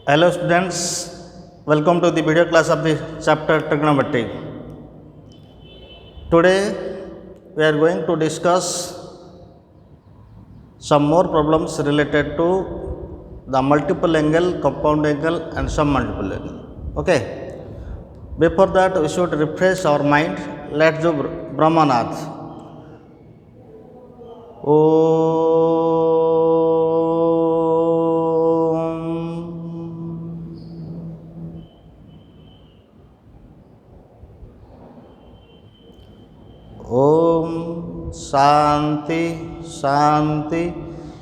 Hello students, welcome to the video class of the chapter trigonometry. Today we are going to discuss some more problems related to the multiple angle, compound angle and some multiple angle. Okay. Before that we should refresh our mind. Let's do Brahmanath. Om Shanti शांति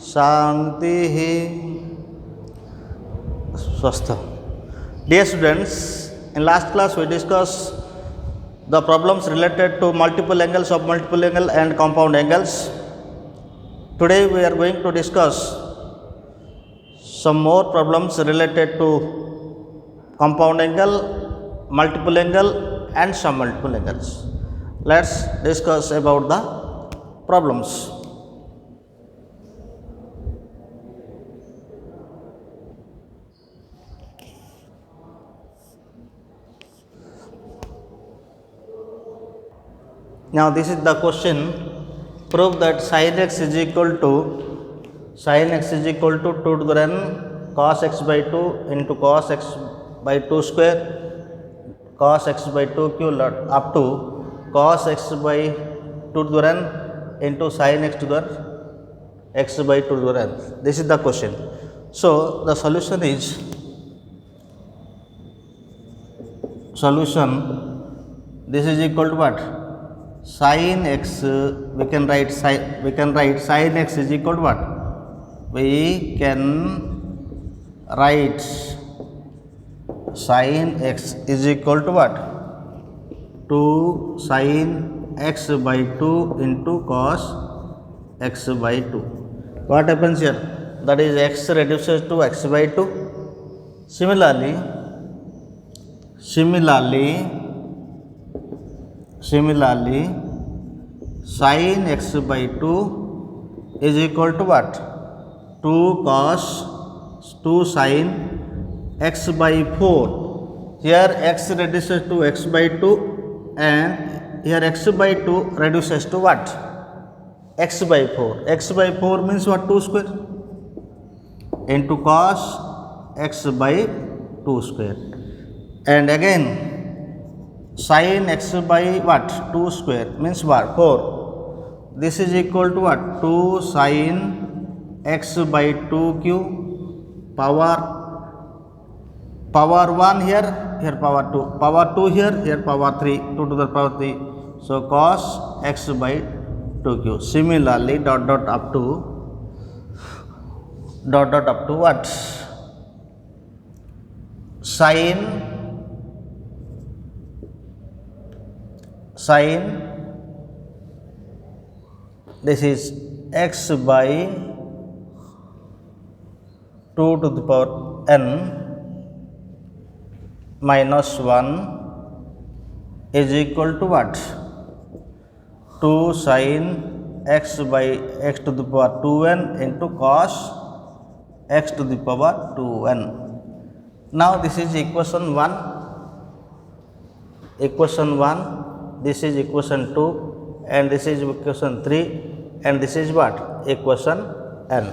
शांति ही स्वस्थ. Dear students, in last class we discussed the problems related to multiple angles, of multiple angle and compound angles. Today we are going to discuss some more problems related to compound angle, multiple angle and some multiple angles. Let's discuss about the problems. Now this is the question. Prove that sin x is equal to 2 to the n cos x by 2 into cos x by 2 square cos x by 2 cube up to cos x by 2 to the n into sin x to the x by 2 to the n. This is the question. So the solution is this is equal to what? Sin x, we can write sin x is equal to what? We can write sin x is equal to what? 2 sin x by 2 into cos x by 2. What happens here? That is x reduces to x by 2. Similarly sin x by 2 is equal to what? 2 sin x by 4. Here x reduces to x by 2 and here x by 2 reduces to what? X by 4. X by 4 means what? 2 square into cos x by 2 square. And again sin x by what? 2 square means what? 4. This is equal to what? 2 sin x by 2 cube power 1 here power 2, power 2 here power 3, 2 to the power 3. So cos x by 2 cube. Similarly dot up to what? Sin this is x by 2 to the power n minus 1 is equal to what? 2 sin x by x to the power 2n into cos x to the power 2n. Now this is equation 1, this is equation 2 and this is equation 3 and this is what? Equation n.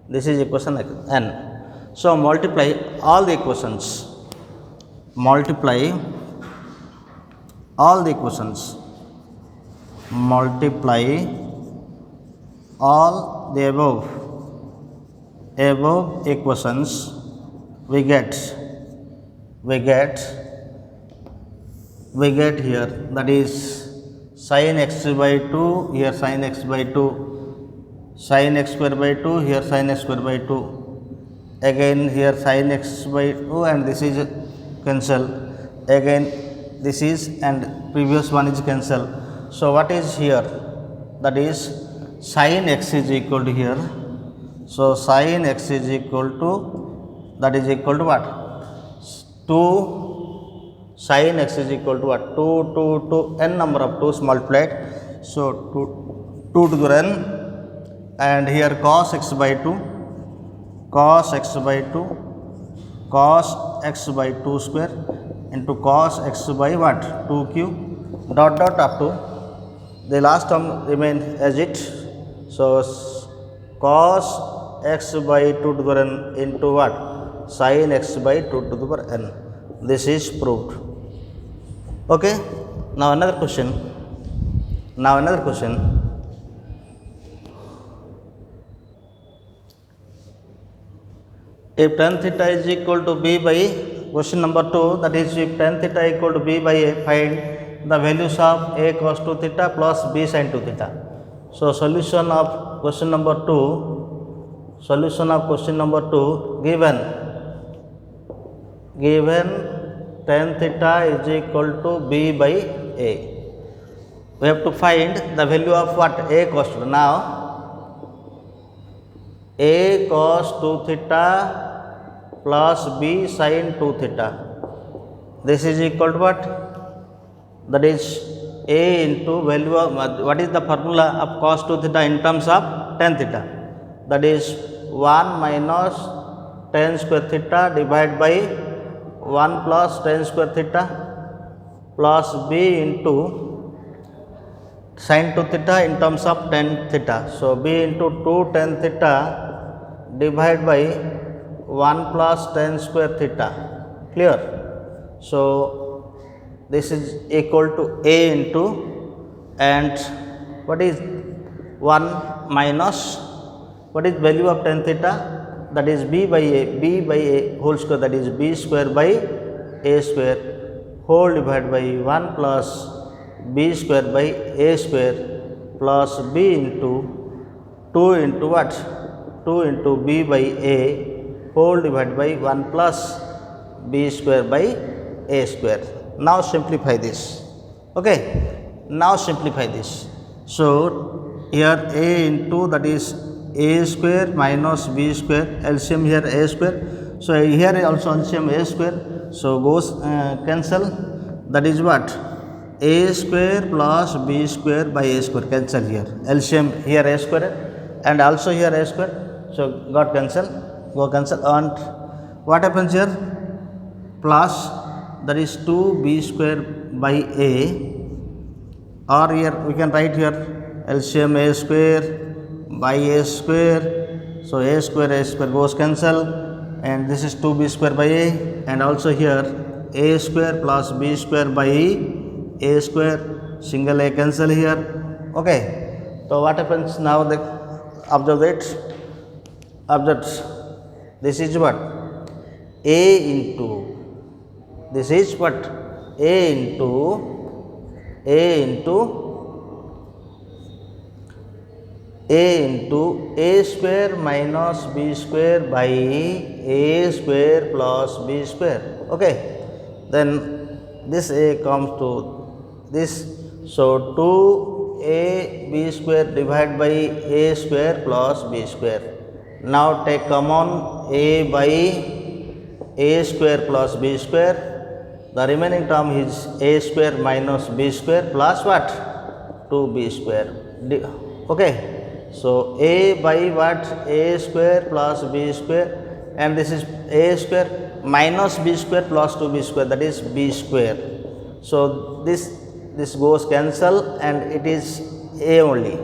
This is equation n. So multiply all the equations. Multiply all the above equations. We get here, that is sin x by 2, here sin x by 2, sin x square by 2, here sin x square by 2, again here sin x by 2 and this is cancel, again this is and previous one is cancel. So what is here? That is sin x is equal to here. So sin x is equal to, that is equal to what? 2 sin x is equal to what? 2 n number of 2's multiplied. So 2 to the n and here cos x by 2 cos x by 2 cos x by 2 square into cos x by what? 2q dot dot up to the last term remain as it. So cos x by 2 to the power n into what? Sin x by 2 to the power n. This is proved. Okay. Now another question. If tan theta is equal to b by, question number 2, that is if tan theta equal to b by a, find the values of a cos 2 theta plus b sin 2 theta. So solution of question number 2, given tan theta is equal to b by a, we have to find the value of what? A cos 2. Now a cos 2 theta plus b sin 2 theta, this is equal to what? That is a into value of, what is the formula of cos 2 theta in terms of tan theta? That is 1 minus tan square theta divided by 1 plus tan square theta plus b into sin 2 theta in terms of tan theta. So b into 2 tan theta divided by 1 plus tan square theta. Clear? So this is equal to a into, and what is 1 minus, what is value of tan theta? That is b by a whole square, that is b square by a square whole divided by 1 plus b square by a square plus b into 2 into what? 2 into b by a whole divided by 1 plus b square by a square. Now simplify this. Okay. Now simplify this. So here a into, that is a square minus b square, LCM here a square. So here also LCM a square. So goes cancel. That is what? A square plus b square by a square, cancel here. LCM here a square and also here a square. So got cancel. Go cancel. And what happens here? Plus, that is 2b square by a, or here we can write here LCM a square by a square. So a square goes cancel, and this is 2b square by a, and also here a square plus b square by a square, single a cancel here. Okay. So what happens now? Observe this is what? A into, this is what? A into a square minus b square by a square plus b square. Okay. Then this a comes to this. So 2ab square divided by a square plus b square. Now take common a by a square plus b square. The remaining term is a square minus b square plus what? 2b square. Okay. So a by what? A square plus b square, and this is a square minus b square plus 2b square, that is b square. So this goes cancel, and it is a only.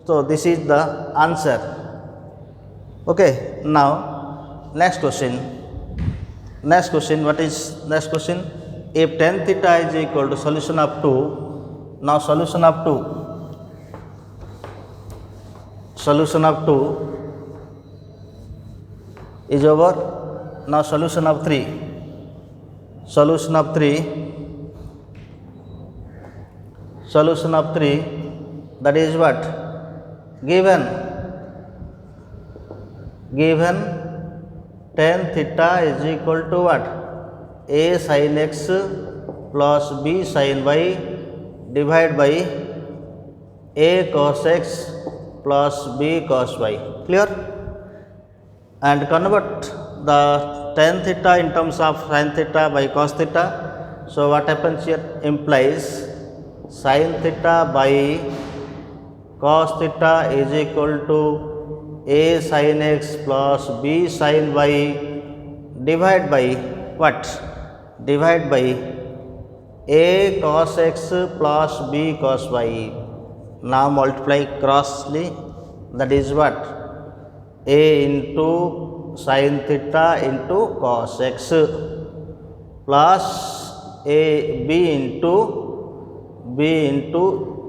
So this is the answer. Okay. Now next question. What is next question? If tan theta is equal to solution of 2, now solution of 2 is over. Now solution of 3. That is what? Given tan theta is equal to what? A sin x plus b sin y divided by a cos x plus b cos y. Clear? And convert the tan theta in terms of sin theta by cos theta. So what happens here? Implies sin theta by cos theta is equal to a sin x plus b sin y divide by what? Divide by a cos x plus b cos y. Now multiply crossly, that is what? A into sin theta into cos x plus a b into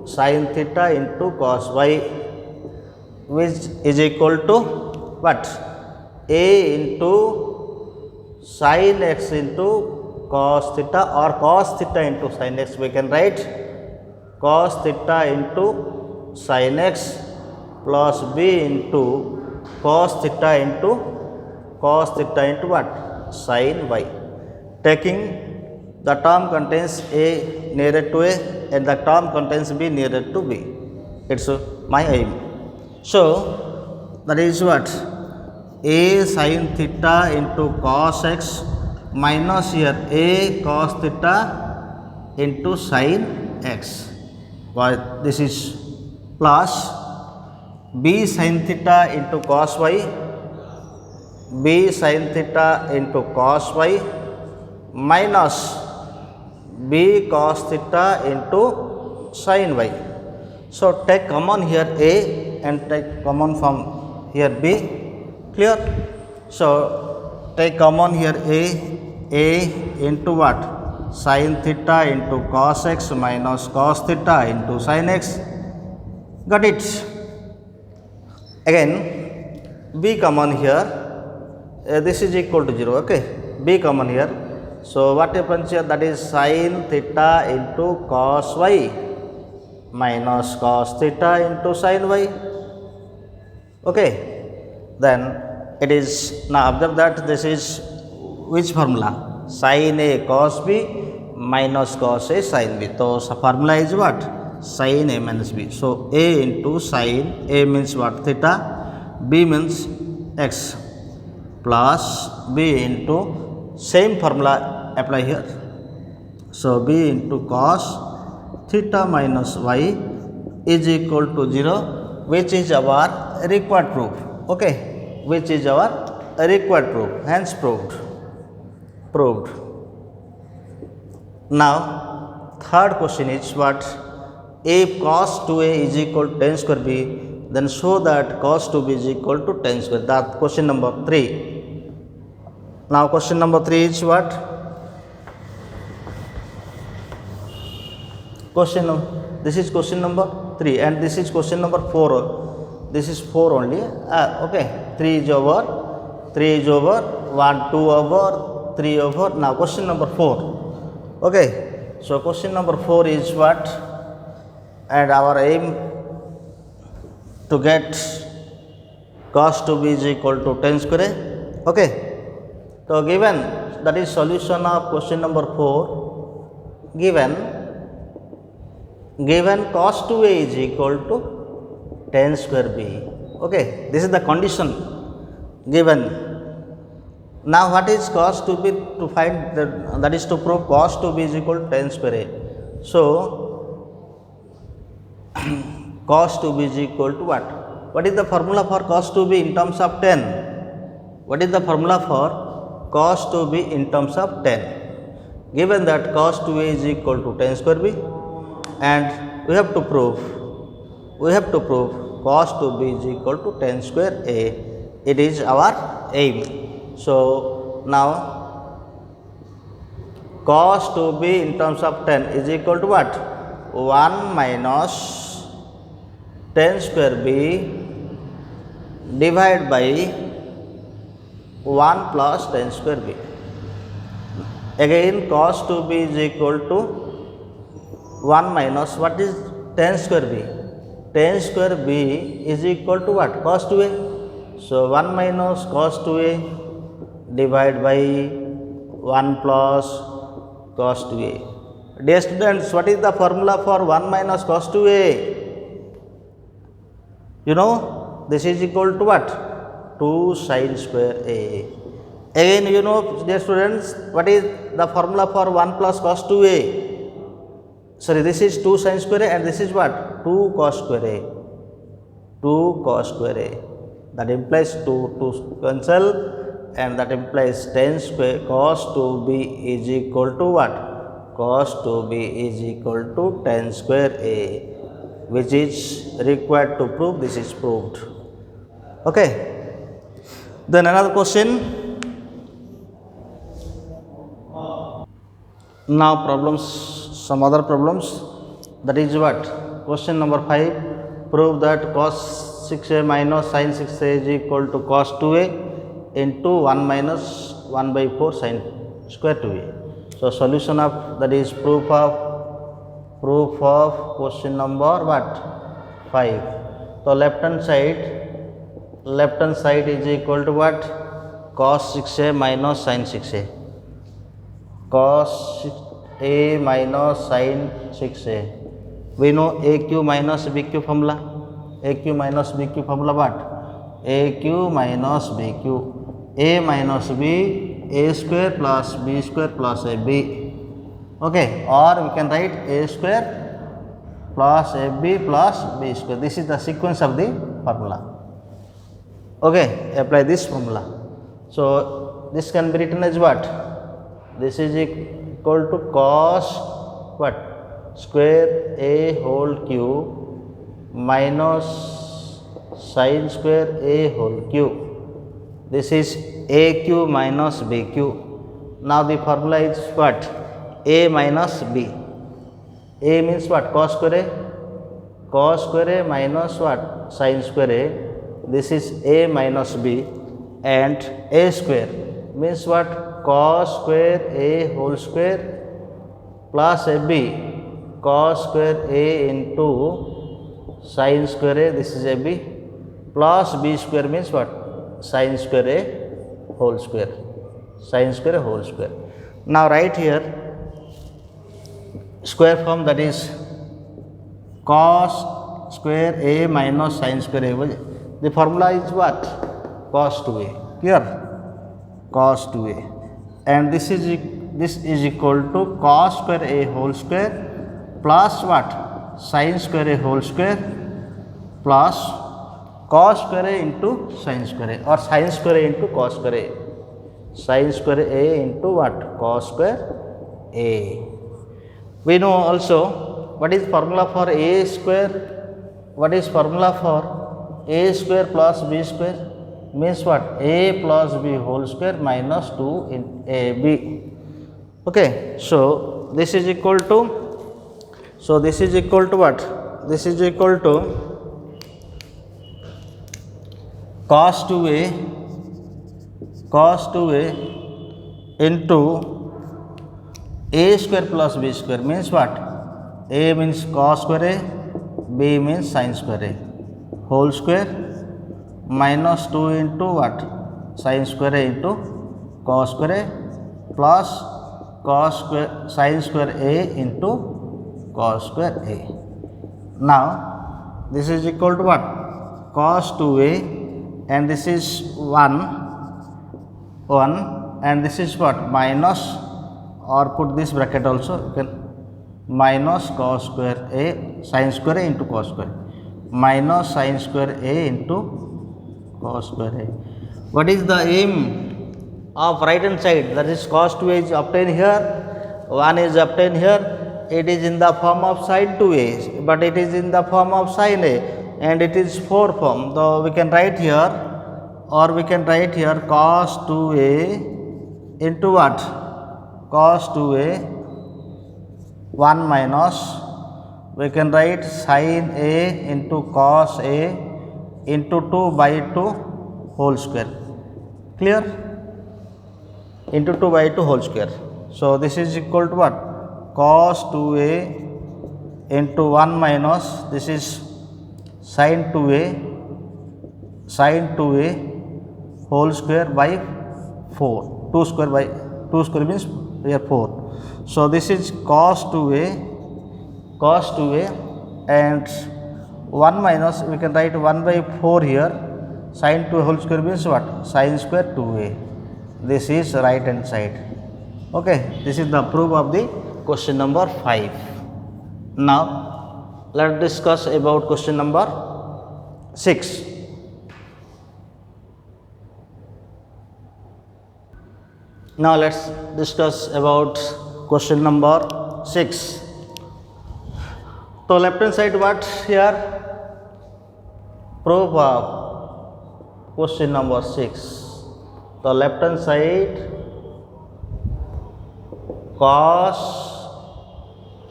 sin theta into cos y, which is equal to what? A into sin x into cos theta, or cos theta into sin x. We can write cos theta into sin x plus b into cos theta into what? Sin y. Taking the term contains a nearer to a and the term contains b nearer to b. It's my aim. So that is what? A sin theta into cos x minus here a cos theta into sin x. Well, this is plus b sin theta into cos y, b sin theta into cos y minus b cos theta into sin y. So take common here a and take common from here b. Clear? So take common here a into what? Sin theta into cos x minus cos theta into sin x. Got it? Again b common here, this is equal to 0. Okay, b common here. So what happens here? That is sin theta into cos y minus cos theta into sin y. Okay, then it is, now observe that this is which formula? Sin a cos b minus cos a sin b. So formula is what? Sin a minus b. So a into sin, a means what? Theta, b means x, plus b into same formula apply here. So b into cos theta minus y is equal to 0, which is our required proof. Okay, which is our required proof, hence proved. Now third question is what? If cos 2a is equal to tan square b, then show that cos 2b is equal to tan square. That question number 3. Now question number 3 is what? This is question number 3 and this is question number 4. This is 4 only. Okay, 3 is over, 1, 2 over, 3 over. Now question number 4. Okay, so question number 4 is what? And our aim to get cos 2b is equal to tan square. Okay, so given, that is solution of question number 4, given cos 2a is equal to tan square b. Okay, this is the condition given. Now what is cos 2b? To find that is to prove cos 2b is equal to tan square a. So cos 2b is equal to what? What is the formula for cos 2b in terms of tan? What is the formula for cos 2b in terms of tan? Given that cos 2a is equal to tan square b, and we have to prove cos 2b is equal to tan square a. It is our aim. So now cos 2b in terms of tan is equal to what? 1 minus tan square b divided by 1 plus tan square b. Again cos 2b is equal to 1 minus what is tan square b? Tan square b is equal to what? Cos 2a. So 1 minus cos 2a divided by 1 plus cos 2a. Dear students, what is the formula for 1 minus cos 2a? You know, this is equal to what? 2 sin square a. Again, you know, dear students, what is the formula for 1 plus cos 2a? Sorry, this is 2 sin square a and this is what? 2 cos square a. 2 cos square a. That implies 2 cancel and that implies tan square cos 2b is equal to what? Cos 2b is equal to tan square a, which is required to prove. This is proved. Okay. Then another question. Now problems, some other problems, that is what? Question number 5. Prove that cos 6a minus sin 6a is equal to cos 2a into 1 minus 1 by 4 sin square 2a. So solution of, that is proof of question number what? 5. So left hand side is equal to what? Cos 6a minus sin 6a. Cos 6a minus sin 6a. We know AQ minus BQ formula. AQ minus BQ formula what? AQ minus BQ. A minus B, A square plus B square plus AB. Okay, or we can write A square plus AB plus B square. This is the sequence of the formula. Okay, apply this formula. So this can be written as what? This is equal to cos what? Square A whole cube minus sin square A whole cube. This is AQ minus BQ. Now the formula is what? A minus B. A means what? Cos square A. Cos square A minus what? Sin square A. This is A minus B, and A square means what? Cos square A whole square plus AB, cos square A into sin square A, this is AB, plus B square means what? Sin square A whole square. Sin square A whole square. Now write here square form, that is cos square A minus sin square A. The formula is what? Cos 2A. Here cos 2A. And this is equal to cos square A whole square plus what? Sin square A whole square plus cos square A into sin square A, or sin square A into cos square A. Sin square A into what? Cos square A. We know also what is formula for A square? What is formula for A square plus B square? Means what? A plus B whole square minus 2 in AB. Okay, so this is equal to, what? This is equal to cos 2A into A square plus B square, means what? A means cos square A, B means sin square A whole square minus 2 into what? Sin square A into cos square A plus cos square sin square A into cos square A. Now this is equal to what? Cos 2A, and this is 1 and this is what? Minus, or put this bracket also, you can minus cos square A sin square A into cos square, minus sin square A into cos square A. What is the aim of right hand side? That is cos 2A is obtained here, 1 is obtained here. It is in the form of sin 2A, but it is in the form of sin A, and it is 4 form. So we can write here, or we can write here cos 2A into what? Cos 2A 1 minus, we can write sin A into cos A into 2 by 2 whole square. Clear? Into 2 by 2 whole square. So this is equal to what? Cos 2A into 1 minus, this is sin 2A whole square by 4. 2 square means here 4. So this is cos 2A and 1 minus, we can write 1 by 4 here. Sin 2 whole square means what? Sin square 2A. This is right hand side. Okay, this is the proof of the question number 5. Now let us discuss about question number 6. Now let's discuss about question number 6. So left hand side what here? Proof of question number 6. The left hand side cos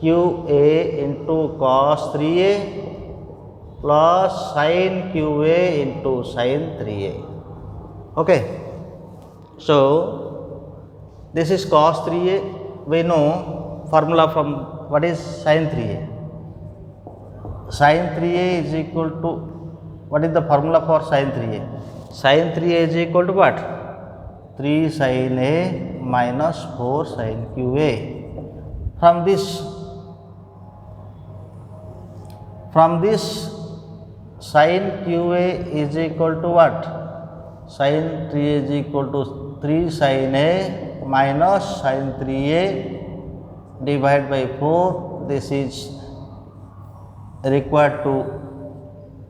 QA into cos 3A plus sin QA into sin 3A. Okay. So this is cos 3A. We know formula from what is sin 3A. Sin 3A is equal to, what is the formula for sin 3A? Sin 3A is equal to what? 3 sin A minus 4 sin QA. From this sin QA is equal to what? Sin 3A is equal to 3 sin A minus sin 3A divided by 4. This is required to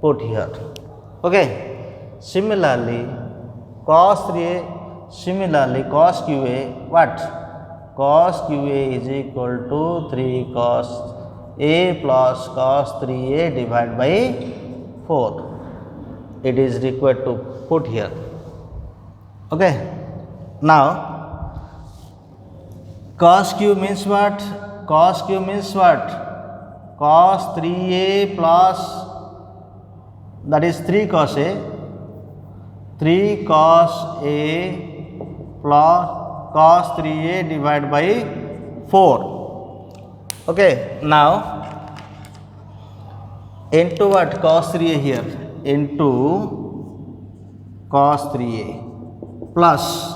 put here. Okay. Similarly, cos 3A, similarly cos QA, what? Cos QA is equal to 3 cos A plus cos 3A divided by 4. It is required to put here. Okay. Now cos Q means what? Cos Q means what? Cos 3A plus, that is 3 cos A, 3 cos A plus cos 3A divided by 4. Okay. Now into what? Cos 3A here, into cos 3A plus,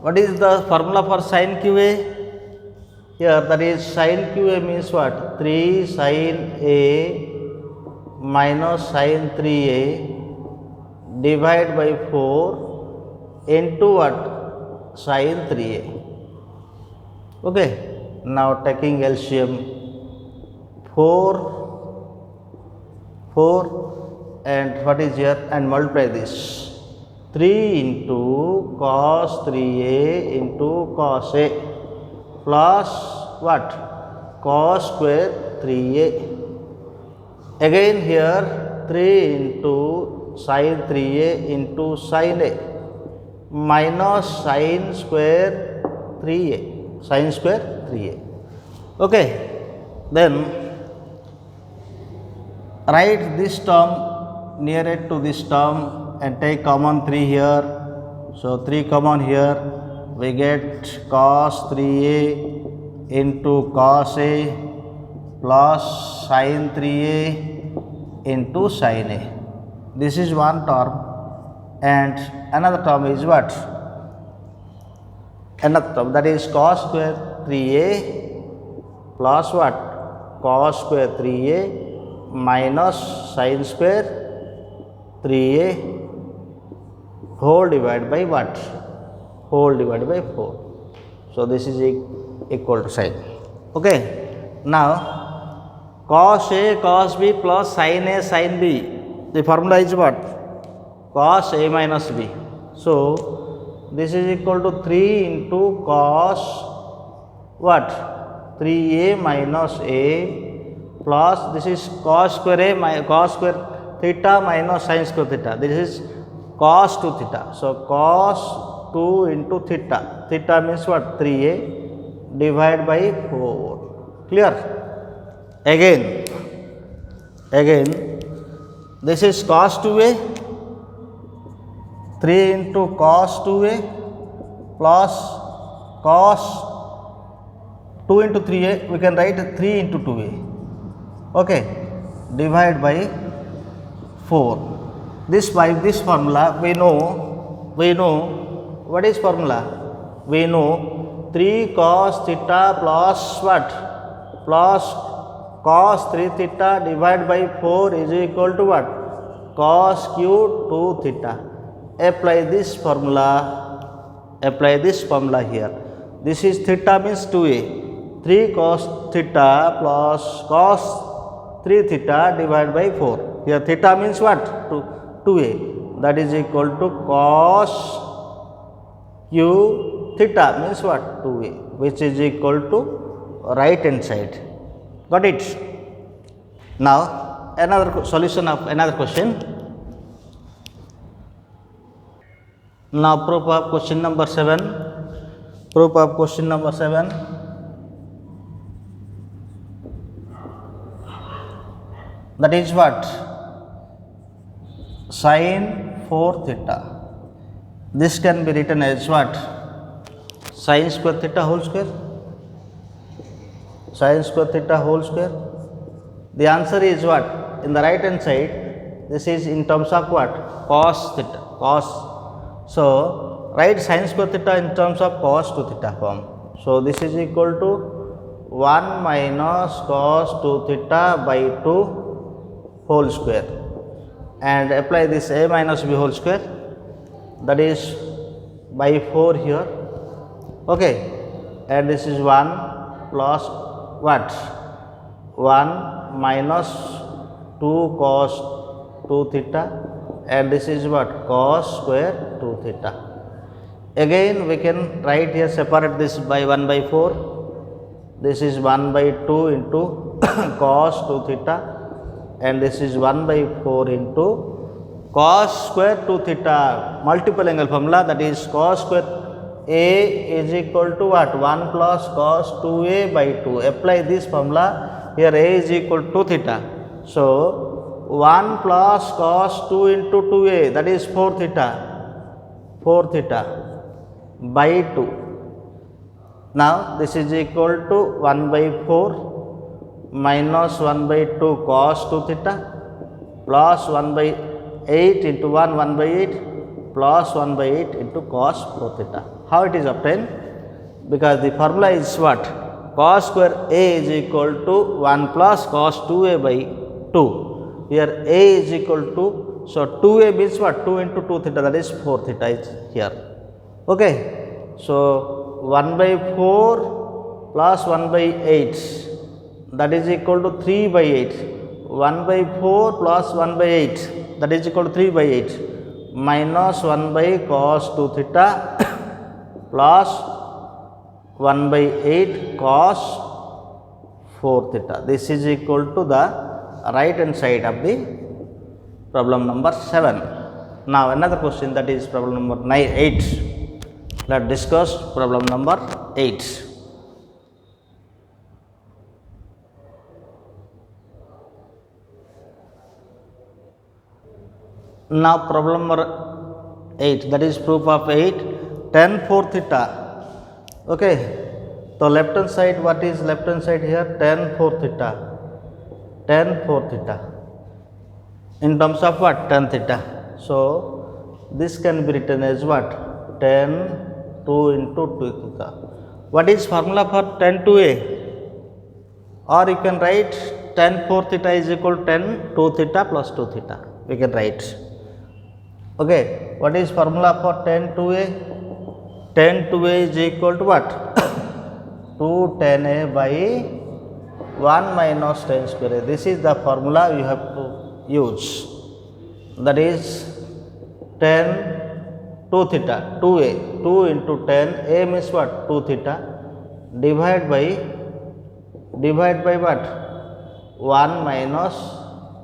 what is the formula for sin QA? Here, that is sin QA means what? 3 sin A minus sin 3A divided by 4 into what? Sin 3A. Okay. Now taking LCM, 4 and what is here, and multiply this. 3 into cos 3A into cos A plus what? Cos square 3A. Again here 3 into sin 3A into sin A minus sin square 3A, sin square 3A. Okay. Then write this term near it to this term and take common 3 here. So 3 common here, we get cos 3A into cos A plus sin 3A into sin A. This is one term, and another term is what? Another term, that is cos square 3A plus what? Cos square 3A minus sin square 3A whole divided by what? Whole divided by 4. So this is equal to sin. Okay. Now cos A cos B plus sin A sin B. The formula is what? Cos A minus B. So this is equal to 3 into cos what? 3A minus A plus, this is cos square A, cos square theta minus sin square theta. This is cos 2 theta. So cos 2 into theta. Theta means what? 3A divided by 4. Clear? Again, this is cos 2A, 3 into cos 2A plus cos 2 into 3A, we can write 3 into 2A. Okay, divide by 4. By this formula we know what is formula? We know 3 cos theta plus what? Plus cos 3 theta divided by 4 is equal to what? Cos q 2 theta. Apply this formula here. This is theta means 2A. 3 cos theta plus cos 3 theta divided by 4. Here theta means what? 2A. That is equal to cos q theta means what? 2a, which is equal to right hand side. Got it? Now another solution of another question. Now proof of question number 7. Proof of question number 7. That is what? Sin 4 theta. This can be written as what? Sin square theta whole square. Sin square theta whole square. The answer is what? In the right hand side, this is in terms of what? Cos theta. Cos. So write sin square theta in terms of cos 2 theta form. So this is equal to 1 minus cos 2 theta by 2 whole square, and apply this a minus b whole square, that is by 4 here. Okay, and this is 1 plus what? 1 minus 2 cos 2 theta, and this is what? Cos square 2 theta. Again we can write here, separate this by 1 by 4. This is 1 by 2 into cos 2 theta, and this is 1 by 4 into cos square 2 theta. Multiple angle formula, that is cos square a is equal to what? 1 plus cos 2a by 2. Apply this formula here. A is equal to 2 theta. So 1 plus cos 2 into 2a, that is 4 theta. 4 theta by 2. Now this is equal to 1 by 4 minus 1 by 2 cos 2 theta plus 1 by 8 into 1, 1 by 8 plus 1 by 8 into cos 4 theta. How it is obtained? Because the formula is what? Cos square a is equal to 1 plus cos 2a by 2. Here a is equal to, so 2a means what? 2 into 2 theta, that is 4 theta is here. Okay, so 1 by 4 plus 1 by 8, that is equal to 3 by 8. 1 by 4 plus 1 by 8, that is equal to 3 by 8, minus 1 by cos 2 theta plus 1 by 8 cos 4 theta. This is equal to the right hand side of the problem number 7. Now another question, that is problem number 8. Let's discuss problem number 8. Now problem number 8, that is proof of 8, tan 4 theta. Okay, so left hand side, what is left hand side here? Tan 4 theta. Tan 4 theta in terms of what? Tan theta. So this can be written as what? Tan 2 into 2 theta. What is formula for tan 2a? Or you can write tan 4 theta is equal to tan 2 theta plus 2 theta. We can write. Okay, what is formula for tan 2a? Tan 2a is equal to what? 2 tan a by 1 minus tan square a. This is the formula you have to use. That is tan 2 theta, 2a, 2 into tan a means what? 2 theta, divide by what? 1 minus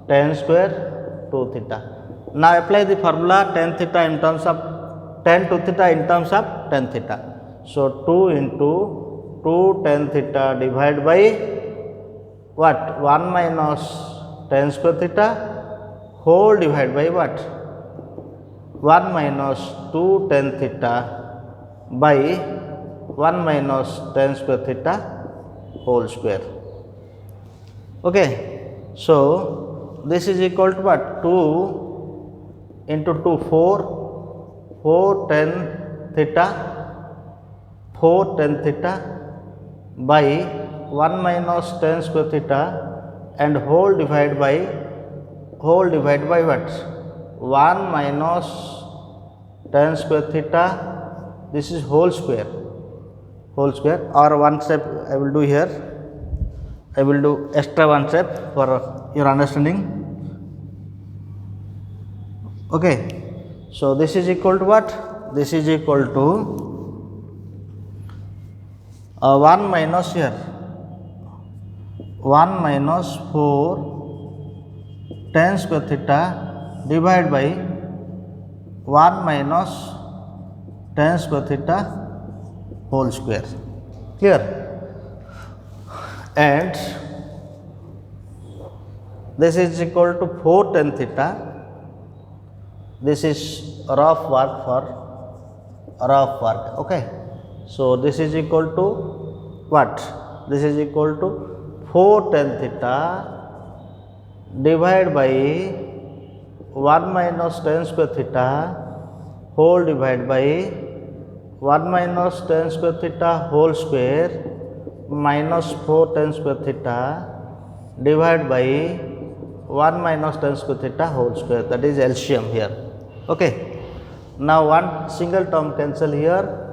tan square 2 theta. Now apply the formula tan theta in terms of tan 2 theta in terms of tan theta. So 2 into 2 tan theta divided by what? 1 minus tan square theta whole divided by what? 1 minus 2 tan theta by 1 minus tan square theta whole square. Okay, so this is equal to what? 2 into 2, 4 tan theta, 4 tan theta by 1 minus tan square theta and whole divided by what? 1 minus tan square theta, this is whole square, or one step I will do here. I will do extra one step for your understanding. Okay, so this is equal to what? This is equal to 1 minus here 1 minus 4 tan square theta divided by 1 minus tan square theta whole square. Clear? And this is equal to 4 tan theta. This is rough work for rough work. Okay. So this is equal to what? This is equal to 4 tan theta divided by 1 minus tan square theta whole divided by 1 minus tan square theta whole square minus 4 tan square theta divided by 1 minus tan square theta whole square, that is LCM here. Okay. Now one single term cancel here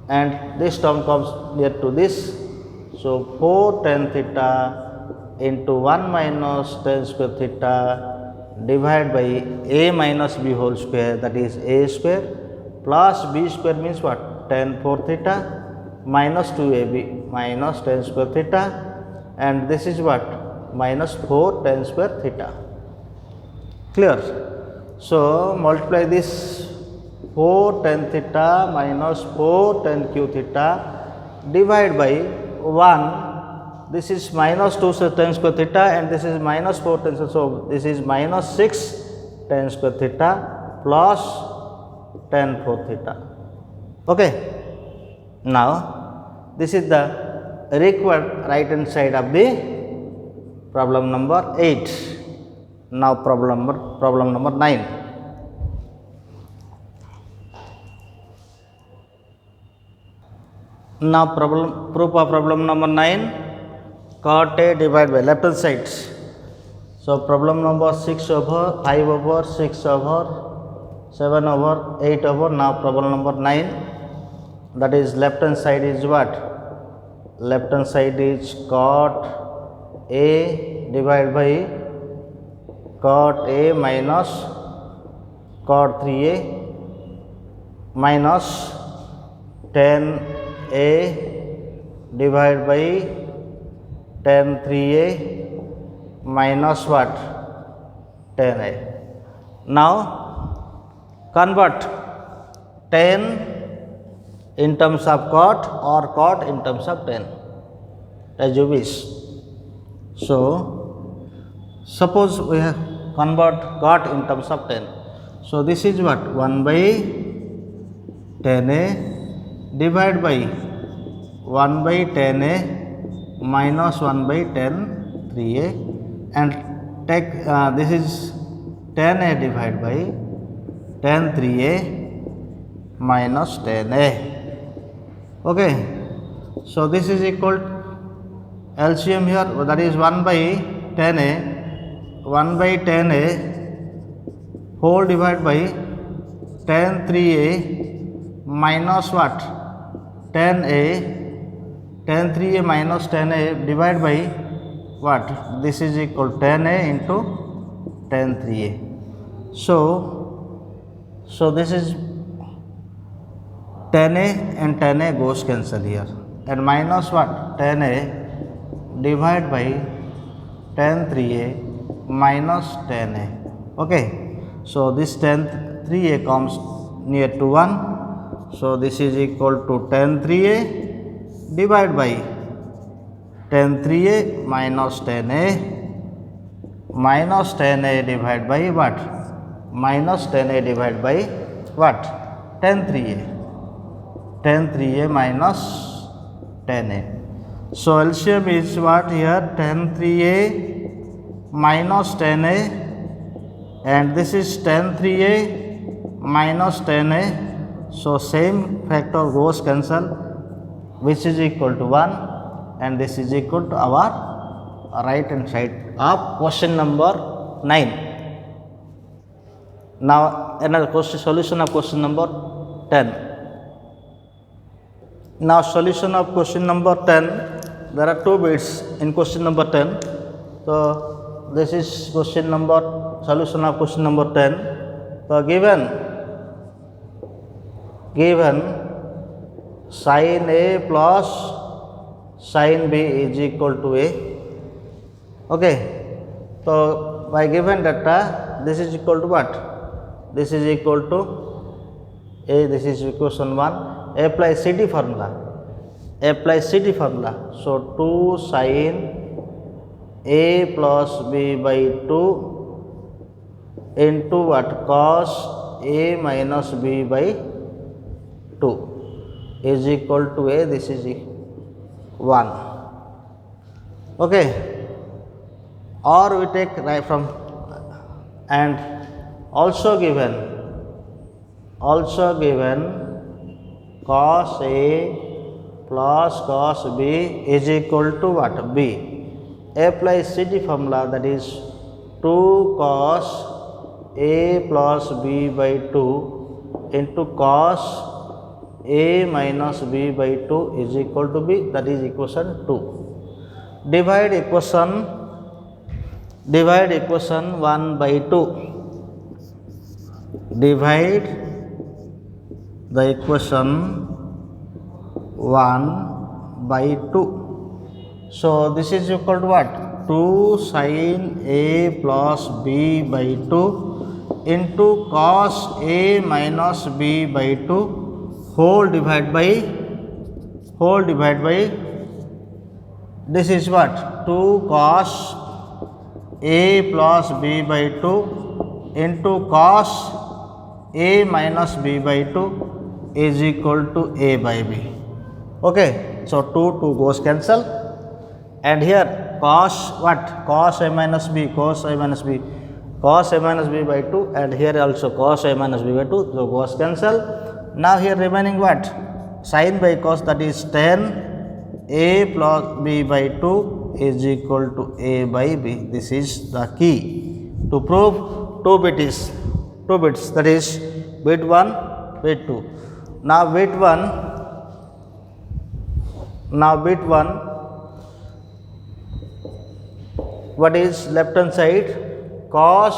and this term comes near to this. So 4 tan theta into 1 minus tan square theta divided by a minus b whole square, that is a square, plus b square means what? Tan 4 theta minus 2ab minus tan square theta, and this is what? Minus 4 tan square theta. Clear? So multiply this 4 tan theta minus 4 tan q theta divided by 1. This is minus 2 tan square theta and this is minus 4 tan square. So this is minus 6 tan square theta plus tan 4 theta. Okay. Now this is the required right hand side of the problem number 8. Now problem number 9. Now proof of problem number 9, cot A divided by left hand side. So problem number 6 over 5 over 6 over 7 over 8 over. Now problem number 9, that is left hand side is what? Left hand side is cot A divided by cot A minus cot 3A minus tan A divided by tan 3A minus what? Tan A. Now convert tan in terms of cot or cot in terms of tan, as you wish. So suppose we have convert cot in terms of tan. So this is what? 1 by tan A divided by 1 by tan A minus 1 by tan 3A, and take this is tan A divided by tan 3A minus tan A. Okay. So this is equal to LCM here, that is 1 by tan A, 1 by tan A whole divided by tan 3A minus what? Tan A, tan 3A minus tan A divided by what? This is equal to tan A into tan 3A. So this is tan A and tan A goes cancel here, and minus what? Tan A divided by tan 3A minus tan A. Okay. So this tan 3A comes near to 1. So this is equal to tan 3A divided by tan 3A minus tan A divided by what? Minus tan A divided by what? Tan 3A. Tan 3A minus tan A. So LCM is what here? Tan 3A minus tan A, and this is tan 3A minus tan A. So same factor goes cancel, which is equal to 1, and this is equal to our right hand side of question number 9. Now another question, solution of question number 10. Now solution of question number 10, there are 2 bits in question number 10. So this is question number, solution of question number 10. So given sin A plus sin B is equal to A. Okay. So by given data, this is equal to what? This is equal to A. This is equation 1. Apply CD formula. Apply CD formula. So 2 sin A plus B by 2 into what? Cos A minus B by 2 is equal to A. This is 1. Okay. Or we take right from, and also given cos A plus cos B is equal to what? B. Apply CD formula, that is 2 cos A plus B by 2 into cos A minus B by 2 is equal to B, that is equation 2. Divide equation 1 by 2. Divide the equation 1 by 2. So this is equal to what? 2 sin A plus B by 2 into cos A minus B by 2 whole divide by this is what? 2 cos A plus B by 2 into cos A minus B by 2 is equal to A by B. Okay, so 2 goes cancel, and here cos what? Cos A minus B by 2, and here also cos A minus B by 2, so goes cancel. Now here remaining what? Sin by cos, that is tan A plus B by 2 is equal to A by B. This is the key to prove 2 bits, that is bit 1, bit 2. Now bit 1, what is left hand side? Cos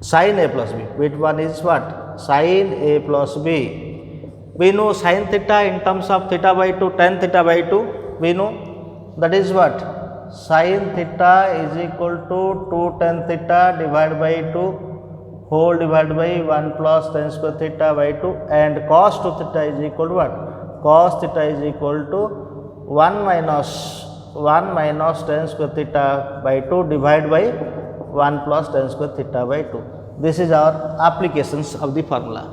sin A plus B. Bit 1 is what? Sin A plus B. We know sin theta in terms of theta by 2, tan theta by 2. We know that is what? Sin theta is equal to 2 tan theta divided by 2 whole divided by 1 plus tan square theta by 2, and cos 2 theta is equal to what? Cos theta is equal to 1 minus tan square theta by 2 divided by 1 plus tan square theta by 2. This is our applications of the formula.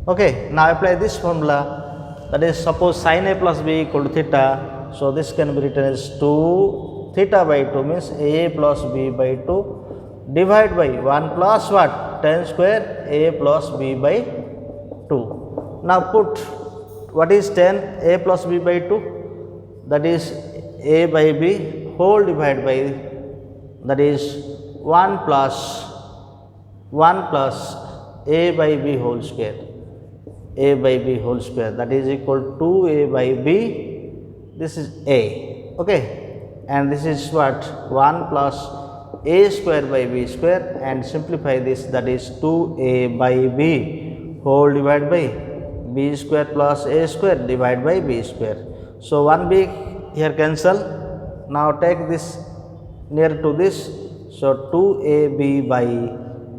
Okay, now apply this formula, that is suppose sin A plus B equal to theta. So this can be written as 2 theta by 2 means A plus B by 2 divided by 1 plus what? Tan square A plus B by 2. Now put what is tan A plus B by 2? That is A by B whole divided by, that is 1 plus A by B whole square. A by B whole square, that is equal to A by B. This is A. Okay, and this is what? 1 plus A square by B square, and simplify this, that is 2A by B whole divided by B square plus A square divided by B square. So 1B here cancel. Now take this near to this. So 2AB by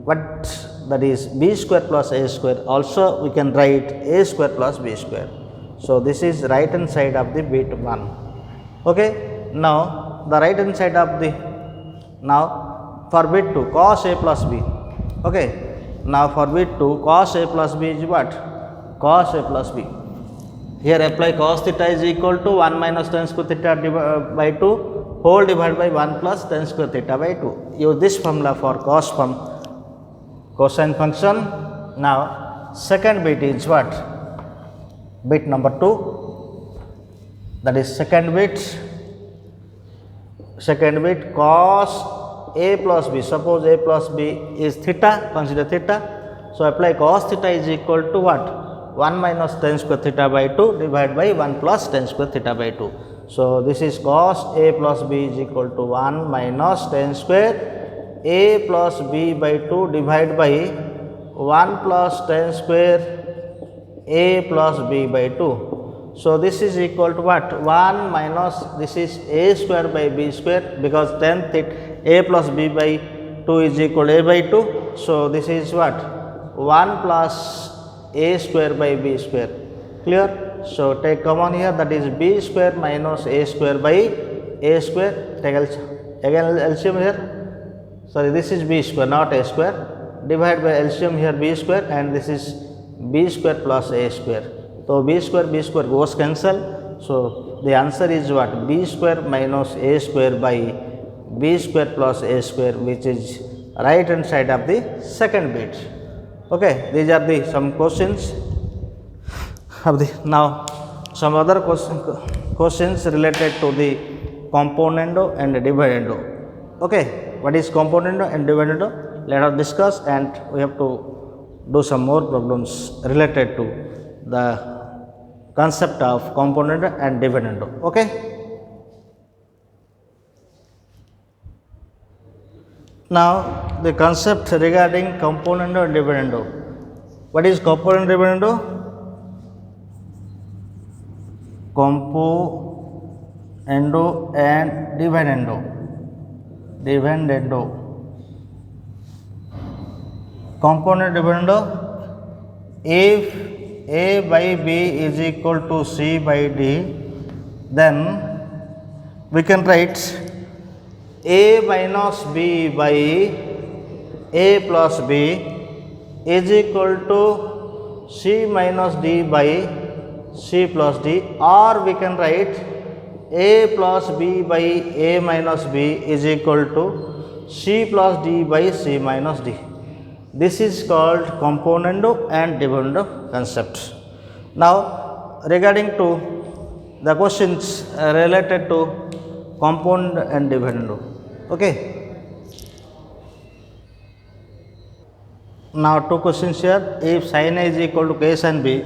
what? That is B square plus A square. Also we can write A square plus B square. So this is right hand side of the bit 1. Okay. Now the right hand side of the, now for bit 2 cos A plus B. Okay. Now for bit 2 cos A plus B is what? Cos A plus B. Here apply cos theta is equal to 1 minus tan square theta by 2 whole divided by 1 plus tan square theta by 2. Use this formula for cosine function. Now second bit is what? Bit number 2, that is second bit cos A plus B. Suppose A plus B is theta, consider theta. So apply cos theta is equal to what? 1 minus tan square theta by 2 divided by 1 plus tan square theta by 2. So this is cos A plus B is equal to 1 minus tan square A plus B by 2 divided by 1 plus tan square a plus b by 2. So, this is equal to what? 1 minus this is a square by b square, because 10 a plus b by 2 is equal to a by 2. So, this is what? 1 plus a square by b square. Clear? So, take common here, that is b square minus a square by a square. Take again LCM here. Sorry, this is b square, not a square. Divide by LCM here b square, and this is b square plus a square. So, b square goes cancel. So, the answer is what? B square minus a square by b square plus a square, which is right hand side of the second bit. Okay, these are the some questions of the. Now, some other questions related to the componendo and dividendo. Okay, what is componendo and dividendo? Let us discuss, and we have to do some more problems related to the concept of componendo and dividendo. Okay. Now, the concept regarding componendo and dividendo. What is componendo and dividendo? Componendo and dividendo. Componendo dividendo. If a by b is equal to c by d, then we can write a minus b by a plus b is equal to c minus d by c plus d, or we can write a plus b by a minus b is equal to c plus d by c minus d. This is called componendo and dividendo concept. Now, regarding to the questions related to componendo and dividendo. Okay. Now, two questions here. If sin a is equal to k sin b,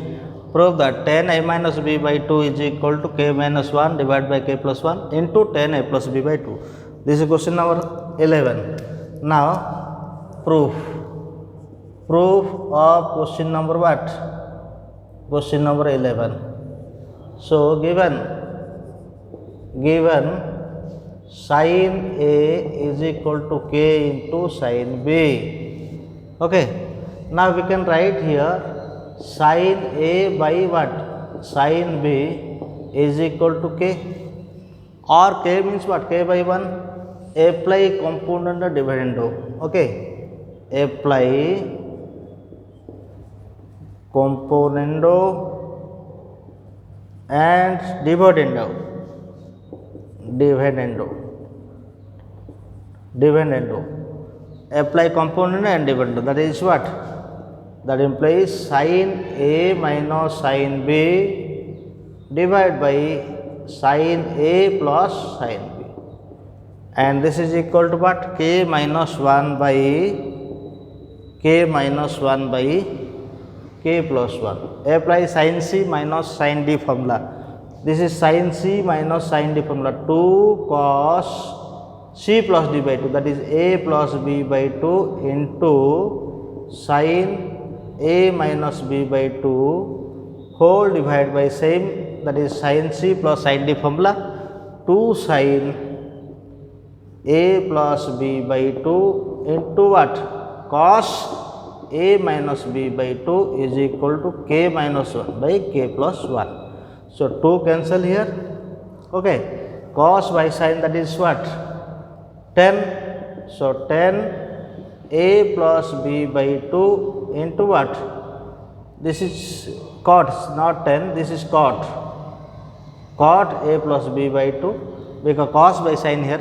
prove that tan a minus b by 2 is equal to k minus 1 divided by k plus 1 into tan a plus b by 2. This is question number 11. Now, proof of question number what? Question number 11. So, given sin A is equal to k into sin B. Okay. Now, we can write here sin A by what? Sin B is equal to k, or k means what? K by 1. Apply componendo dividendo. Okay. Apply componendo and dividendo. Apply componendo and dividendo. That is what? That implies sin A minus sin B divided by sin A plus sin B, and this is equal to what? K minus 1 by k plus 1. Apply sin C minus sin D formula. This is sin C minus sin D formula. 2 cos C plus D by 2, that is A plus B by 2 into sin A minus B by 2 whole divided by same, that is sin C plus sin D formula. 2 sin A plus B by 2 into what? Cos A minus B by 2 is equal to k minus 1 by k plus 1. So, 2 cancel here. Okay. Cos by sin, that is what? 10. So, 10 A plus B by 2 into what? This is cot, not 10, this is cot. Cot A plus B by 2, because cos by sin here.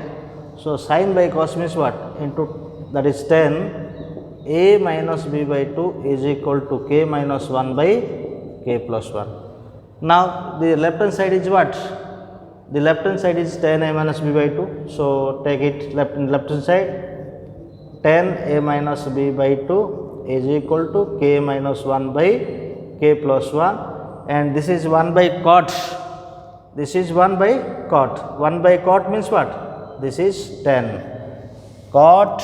So, sin by cos means what? Into, that is 10 A minus B by 2 is equal to k minus 1 by k plus 1. Now, the left hand side is what? The left hand side is 10 A minus B by 2. So, take it left hand side. 10 A minus B by 2 is equal to k minus 1 by k plus 1, and this is 1 by cot. This is 1 by cot. 1 by cot means what? This is 10. Cot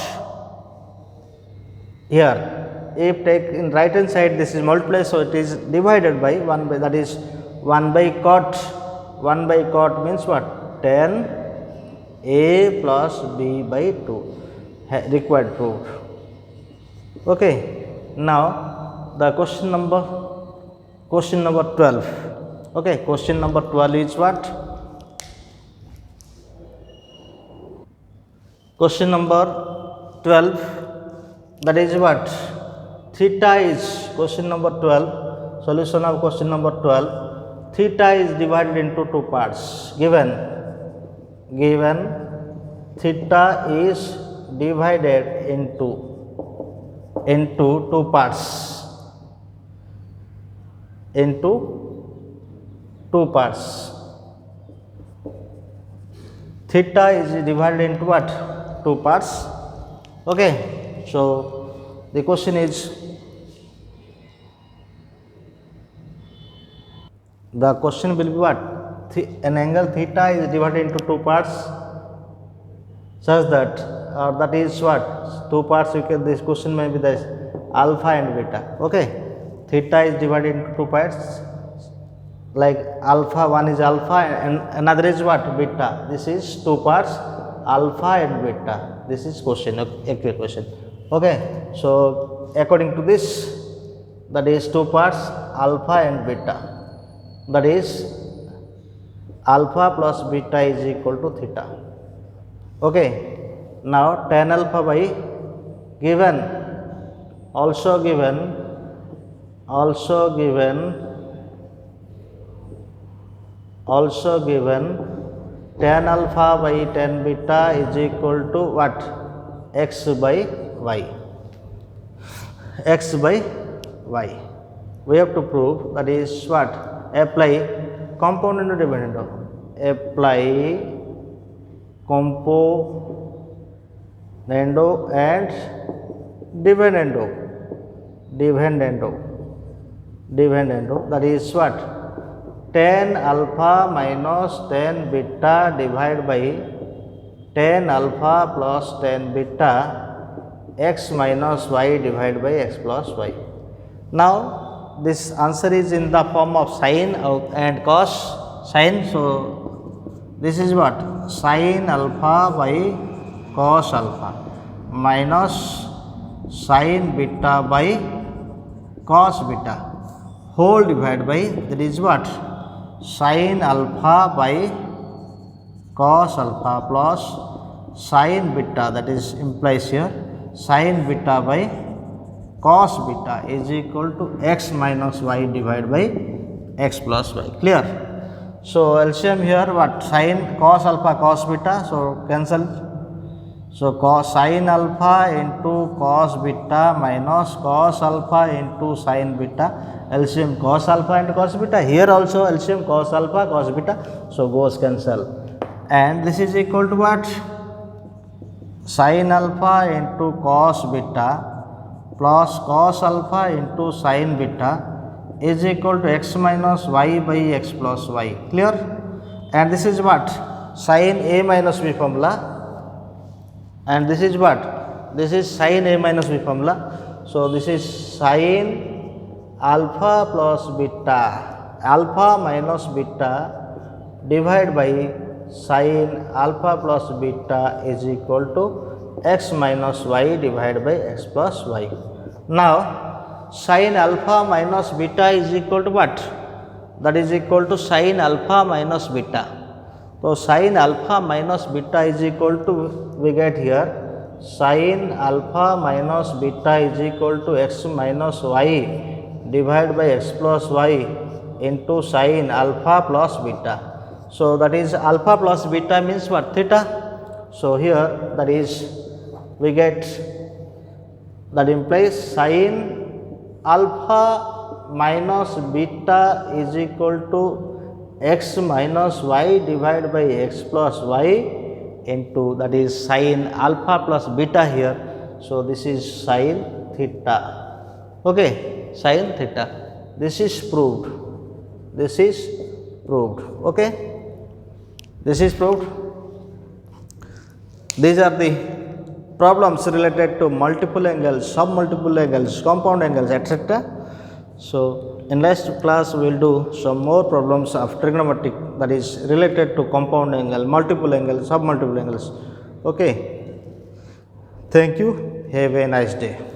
here if take in right hand side this is multiply, so it is divided by 1 by, that is 1 by cot. 1 by cot means what? 10 a plus b by 2 required proof. Okay. Now the question number 12. Okay, question number 12 is what? Question number 12, that is what? Theta is, question number 12, solution of question number 12, theta is divided into two parts. Given theta is divided into two parts. Into two parts. Theta is divided into what? Two parts. Okay. So the question is, the question will be what? An angle theta is divided into two parts such that, that is what? Two parts, you can, this question may be this alpha and beta. Okay. Theta is divided into two parts, like alpha, one is alpha and another is what? Beta. This is two parts, alpha and beta. This is question, actual question. Okay. So according to this, that is two parts, alpha and beta, that is alpha plus beta is equal to theta. Okay. Now tan alpha by given, also given tan alpha by tan beta is equal to what? X by y. X by y. We have to prove, that is what? Apply componendo dividendo. Apply componendo and dividendo. That is what? Tan alpha minus tan beta divided by tan alpha plus tan beta x minus y divided by x plus y. Now this answer is in the form of sine and cos sine. So this is what? Sine alpha by cos alpha minus sine beta by cos beta whole divided by, that is what? Sine alpha by cos alpha plus sine beta, that is implies here sine beta by cos beta is equal to x minus y divided by x plus y. Clear? So LCM here what? Sine cos alpha cos beta, so cancel. So cos sine alpha into cos beta minus cos alpha into sine beta, LCM cos alpha and cos beta. Here also LCM cos alpha cos beta, so goes cancel. And this is equal to what? Sine alpha into cos beta plus cos alpha into sine beta is equal to x minus y by x plus y. Clear? And this is what? Sine a minus b formula. And this is what? This is sine a minus b formula. So this is sine alpha plus beta, alpha minus beta divided by sine alpha plus beta is equal to x minus y divided by x plus y. Now sine alpha minus beta is equal to what? That is equal to sine alpha minus beta. So sine alpha minus beta is equal to, we get here sine alpha minus beta is equal to x minus y divided by x plus y into sine alpha plus beta. So that is alpha plus beta means what? Theta. So here that is we get, that implies sine alpha minus beta is equal to x minus y divided by x plus y into, that is sine alpha plus beta here. So this is sine theta. Okay, sine theta. This is proved. This is proved. Okay, this is proved. These are the problems related to multiple angles, submultiple angles, compound angles, etc. So in next class we will do some more problems of trigonometric, that is related to compound angle, multiple angles, submultiple angles. Okay. Thank you. Have a nice day.